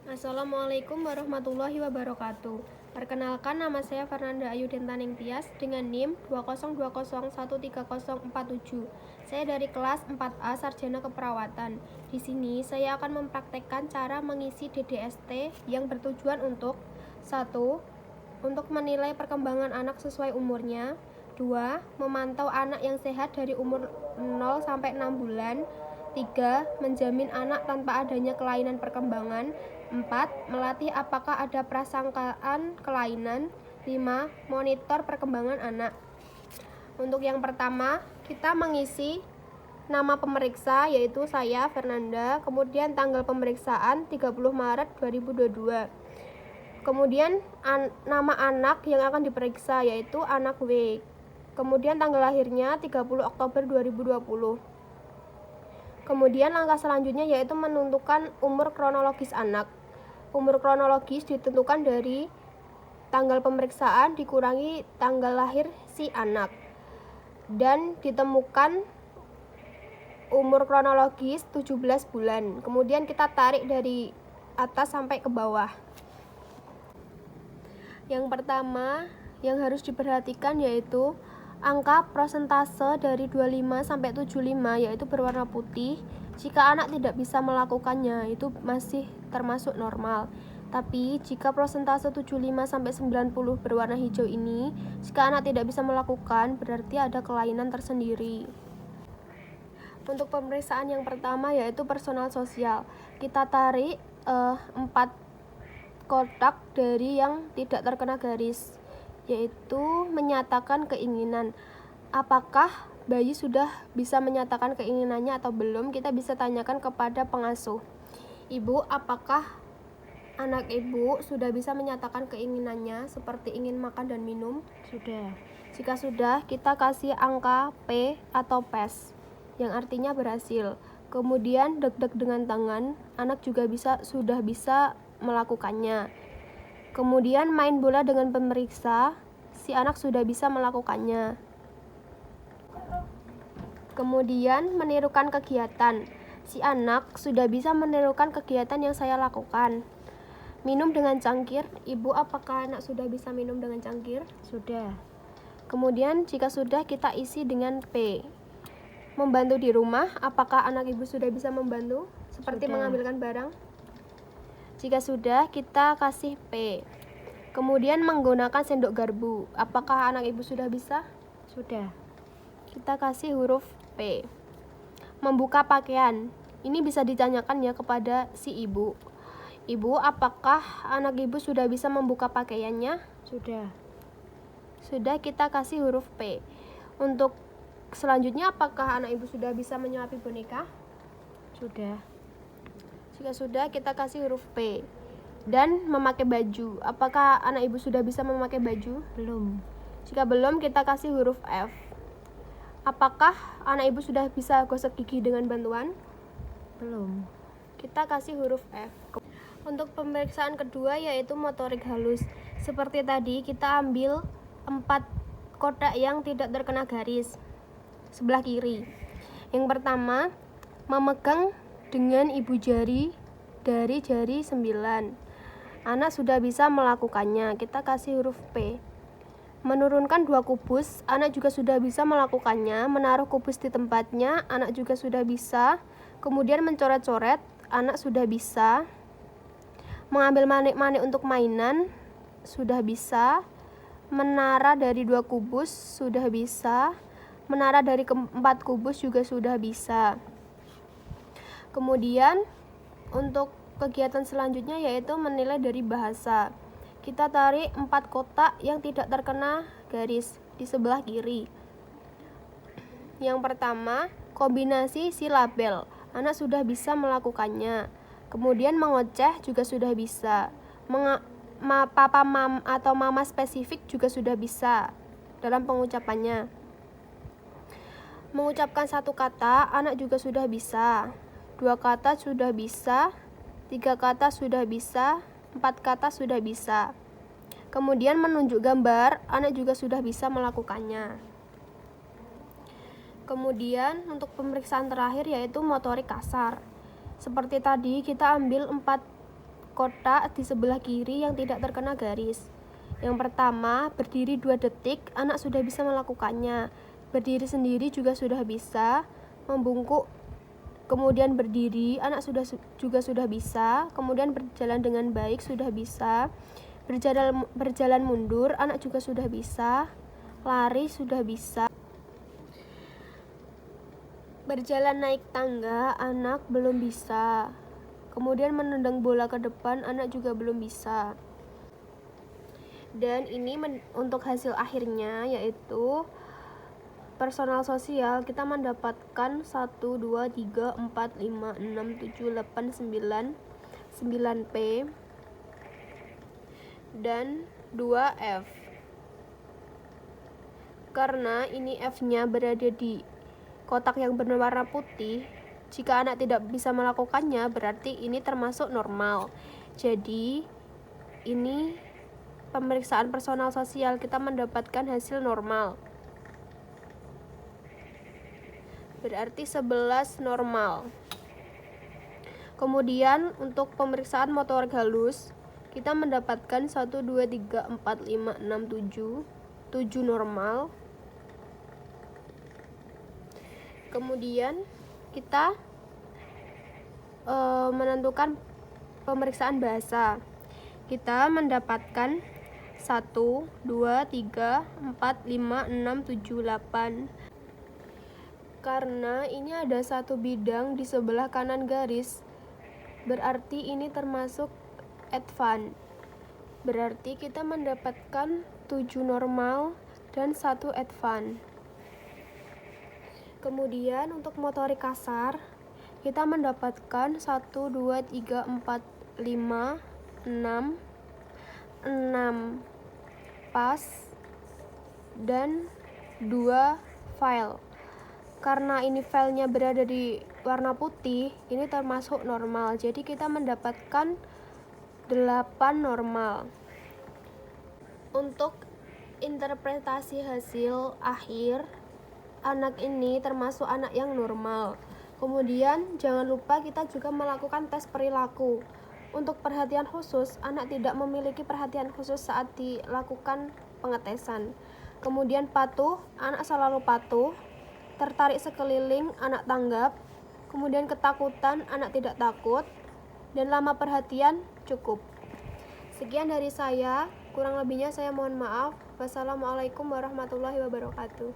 Assalamualaikum warahmatullahi wabarakatuh. Perkenalkan, nama saya Fernanda Ayu Dentaning Tias dengan NIM 202013047. Saya dari kelas 4A Sarjana Keperawatan. Di sini saya akan mempraktekkan cara mengisi DDST yang bertujuan untuk 1. Untuk menilai perkembangan anak sesuai umurnya. 2. Memantau anak yang sehat dari umur 0 sampai 6 bulan. 3. Menjamin anak tanpa adanya kelainan perkembangan. 4. Melatih apakah ada prasangkaan kelainan. 5. Monitor perkembangan anak. Untuk yang pertama, kita mengisi nama pemeriksa, yaitu saya, Fernanda. Kemudian tanggal pemeriksaan 30 Maret 2022. Kemudian nama anak yang akan diperiksa, yaitu anak W. Kemudian tanggal lahirnya 30 Oktober 2020. Kemudian langkah selanjutnya yaitu menentukan umur kronologis anak. Umur kronologis ditentukan dari tanggal pemeriksaan dikurangi tanggal lahir si anak. Dan ditemukan umur kronologis 17 bulan. Kemudian kita tarik dari atas sampai ke bawah. Yang pertama yang harus diperhatikan yaitu angka prosentase dari 25 sampai 75 yaitu berwarna putih. Jika anak tidak bisa melakukannya, itu masih termasuk normal. Tapi jika prosentase 75 sampai 90 berwarna hijau ini, jika anak tidak bisa melakukan, berarti ada kelainan tersendiri. Untuk pemeriksaan yang pertama yaitu personal sosial. Kita tarik 4 kotak dari yang tidak terkena garis, yaitu menyatakan keinginan. Apakah bayi sudah bisa menyatakan keinginannya atau belum? Kita bisa tanyakan kepada pengasuh. Ibu, apakah anak ibu sudah bisa menyatakan keinginannya seperti ingin makan dan minum? Sudah. Jika sudah, kita kasih angka P atau PES, yang artinya berhasil. Kemudian deg-deg dengan tangan, anak juga sudah bisa melakukannya. Kemudian main bola dengan pemeriksa, si anak sudah bisa melakukannya. Kemudian menirukan kegiatan, si anak sudah bisa menirukan kegiatan yang saya lakukan. Minum dengan cangkir, ibu, apakah anak sudah bisa minum dengan cangkir? Sudah. Kemudian jika sudah, kita isi dengan P. Membantu di rumah, apakah anak ibu sudah bisa membantu seperti Sudah. mengambilkan barang? Jika sudah, kita kasih P. Kemudian menggunakan sendok garpu, apakah anak ibu sudah bisa? Sudah. Kita kasih huruf P. Membuka pakaian, ini bisa ditanyakan ya kepada si ibu. Ibu, apakah anak ibu sudah bisa membuka pakaiannya? Sudah. Sudah, kita kasih huruf P. Untuk selanjutnya, apakah anak ibu sudah bisa menyuapi boneka? Sudah. Jika sudah, kita kasih huruf P. Dan memakai baju, apakah anak ibu sudah bisa memakai baju? Belum. Jika belum, kita kasih huruf F. Apakah anak ibu sudah bisa gosok gigi dengan bantuan? Belum. Kita kasih huruf F. Untuk pemeriksaan kedua yaitu motorik halus. Seperti tadi, kita ambil 4 kotak yang tidak terkena garis sebelah kiri. Yang pertama, memegang dengan ibu jari dari jari 9. Anak sudah bisa melakukannya. Kita kasih huruf P. Menurunkan 2 kubus, anak juga sudah bisa melakukannya. Menaruh kubus di tempatnya, anak juga sudah bisa. Kemudian mencoret-coret, anak sudah bisa. Mengambil manik-manik untuk mainan, sudah bisa. Menara dari 2 kubus, sudah bisa. Menara dari 4 kubus juga sudah bisa. Kemudian untuk kegiatan selanjutnya yaitu menilai dari bahasa. Kita tarik 4 kotak yang tidak terkena garis di sebelah kiri. Yang pertama, kombinasi silabel. Anak sudah bisa melakukannya. Kemudian mengoceh juga sudah bisa. Papa mam atau mama spesifik juga sudah bisa dalam pengucapannya. Mengucapkan 1 kata, anak juga sudah bisa. 2 kata sudah bisa. 3 kata sudah bisa. 4 kata sudah bisa. Kemudian menunjuk gambar, anak juga sudah bisa melakukannya. Kemudian untuk pemeriksaan terakhir yaitu motorik kasar. Seperti tadi, kita ambil 4 kotak di sebelah kiri yang tidak terkena garis. Yang pertama, berdiri 2 detik, anak sudah bisa melakukannya. Berdiri sendiri juga sudah bisa. Membungkuk, kemudian berdiri, anak juga sudah bisa. Kemudian berjalan dengan baik sudah bisa. Berjalan mundur, anak juga sudah bisa. Lari sudah bisa. Berjalan naik tangga, anak belum bisa. Kemudian menendang bola ke depan, anak juga belum bisa. Dan ini untuk hasil akhirnya, yaitu personal sosial kita mendapatkan 1, 2, 3, 4, 5, 6, 7, 8, 9 9P dan 2F. Karena ini F-nya berada di kotak yang berwarna putih, jika anak tidak bisa melakukannya berarti ini termasuk normal. Jadi ini pemeriksaan personal sosial kita mendapatkan hasil normal. Berarti 11 normal. Kemudian untuk pemeriksaan motorik halus kita mendapatkan 1, 2, 3, 4, 5, 6, 7 normal. Kemudian kita menentukan pemeriksaan bahasa. Kita mendapatkan 1, 2, 3, 4, 5, 6, 7, 8. Karena ini ada satu bidang di sebelah kanan garis, berarti ini termasuk advance. Berarti kita mendapatkan 7 normal dan 1 advance. Kemudian untuk motorik kasar kita mendapatkan 1, 2, 3, 4, 5, 6 pas dan 2 file. Karena ini filenya berada di warna putih, ini termasuk normal. Jadi kita mendapatkan 8 normal. Untuk interpretasi hasil akhir, anak ini termasuk anak yang normal. Kemudian jangan lupa kita juga melakukan tes perilaku. Untuk perhatian khusus, anak tidak memiliki perhatian khusus saat dilakukan pengetesan. Kemudian patuh, anak selalu patuh. Tertarik sekeliling, anak tanggap. Kemudian ketakutan, anak tidak takut. Dan lama perhatian, cukup. Sekian dari saya, kurang lebihnya saya mohon maaf. Wassalamualaikum warahmatullahi wabarakatuh.